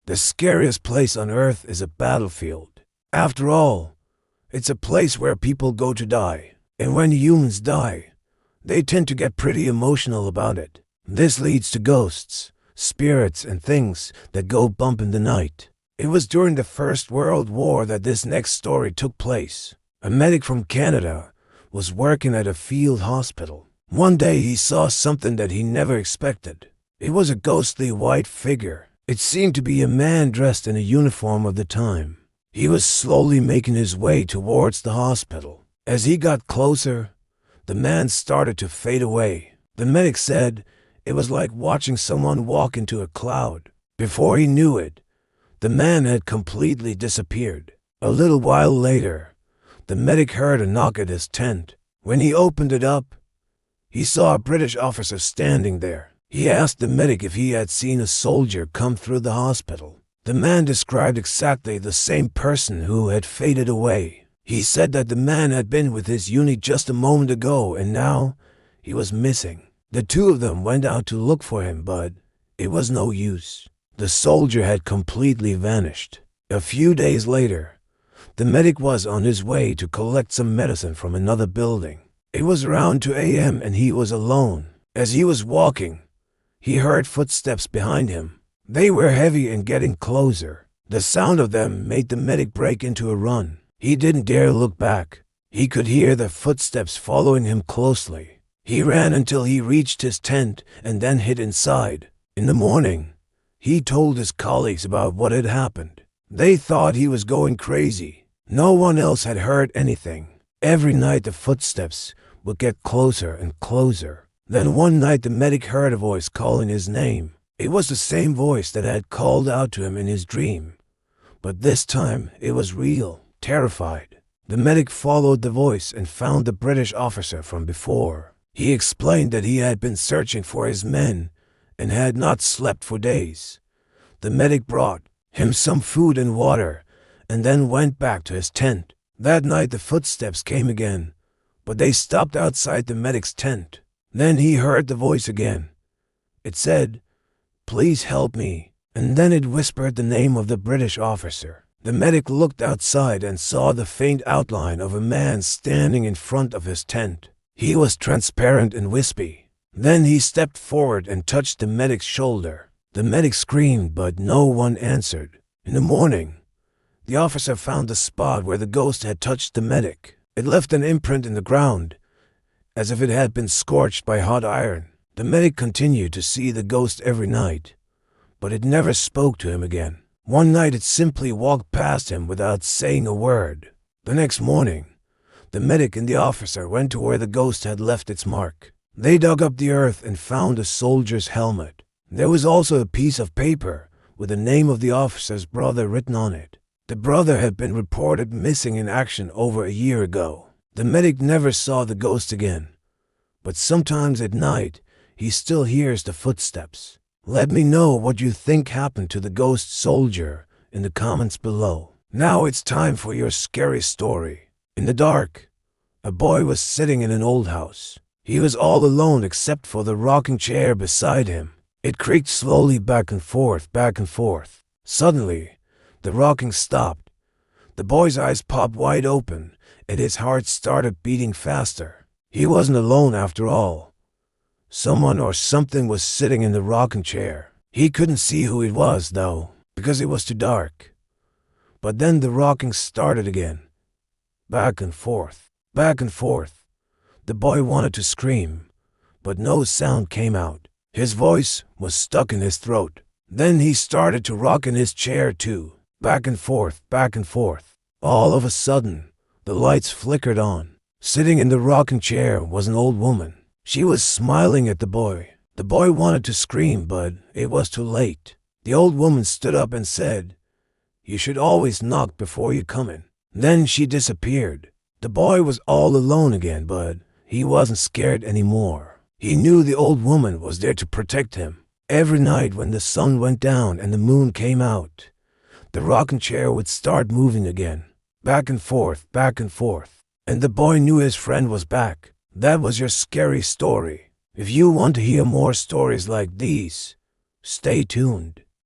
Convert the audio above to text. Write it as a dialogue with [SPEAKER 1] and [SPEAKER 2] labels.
[SPEAKER 1] The scariest place on earth is a battlefield. After all, it's a place where people go to die. And when humans die, they tend to get pretty emotional about it. This leads to ghosts, spirits, and things that go bump in the night. It was during the First World War that this next story took place. A medic from Canada was working at a field hospital. One day he saw something that he never expected. It was a ghostly white figure. It seemed to be a man dressed in a uniform of the time. He was slowly making his way towards the hospital. As he got closer, the man started to fade away. The medic said it was like watching someone walk into a cloud. Before he knew it, the man had completely disappeared. A little while later, the medic heard a knock at his tent. When he opened it up, he saw a British officer standing there. He asked the medic if he had seen a soldier come through the hospital. The man described exactly the same person who had faded away. He said that the man had been with his unit just a moment ago and now he was missing. The two of them went out to look for him, but it was no use. The soldier had completely vanished. A few days later, the medic was on his way to collect some medicine from another building. It was around 2 a.m. and he was alone. As he was walking, he heard footsteps behind him. They were heavy and getting closer. The sound of them made the medic break into a run. He didn't dare look back. He could hear the footsteps following him closely. He ran until he reached his tent and then hid inside. In the morning, he told his colleagues about what had happened. They thought he was going crazy. No one else had heard anything. Every night the footsteps would get closer and closer. Then one night the medic heard a voice calling his name. It was the same voice that had called out to him in his dream. But this time it was real. Terrified, the medic followed the voice and found the British officer from before. He explained that he had been searching for his men and had not slept for days. The medic brought him some food and water and then went back to his tent. That night the footsteps came again, but they stopped outside the medic's tent. Then he heard the voice again. It said, "Please help me," and then it whispered the name of the British officer. The medic looked outside and saw the faint outline of a man standing in front of his tent. He was transparent and wispy. Then he stepped forward and touched the medic's shoulder. The medic screamed, but no one answered. In the morning, the officer found the spot where the ghost had touched the medic. It left an imprint in the ground, as if it had been scorched by hot iron. The medic continued to see the ghost every night, but it never spoke to him again. One night it simply walked past him without saying a word. The next morning, the medic and the officer went to where the ghost had left its mark. They dug up the earth and found a soldier's helmet. There was also a piece of paper with the name of the officer's brother written on it. The brother had been reported missing in action over a year ago. The medic never saw the ghost again, but sometimes at night he still hears the footsteps. Let me know what you think happened to the ghost soldier in the comments below. Now it's time for your scary story. In the dark, a boy was sitting in an old house. He was all alone except for the rocking chair beside him. It creaked slowly back and forth, back and forth. Suddenly, the rocking stopped. The boy's eyes popped wide open and his heart started beating faster. He wasn't alone after all. Someone or something was sitting in the rocking chair. He couldn't see who it was, though, because it was too dark. But then the rocking started again. Back and forth, back and forth. The boy wanted to scream, but no sound came out. His voice was stuck in his throat. Then he started to rock in his chair too, back and forth, back and forth. All of a sudden, the lights flickered on. Sitting in the rocking chair was an old woman. She was smiling at the boy. The boy wanted to scream, but it was too late. The old woman stood up and said, "You should always knock before you come in." Then she disappeared. The boy was all alone again, but he wasn't scared anymore. He knew the old woman was there to protect him. Every night when the sun went down and the moon came out, the rocking chair would start moving again, back and forth, and the boy knew his friend was back. That was your scary story. If you want to hear more stories like these, stay tuned.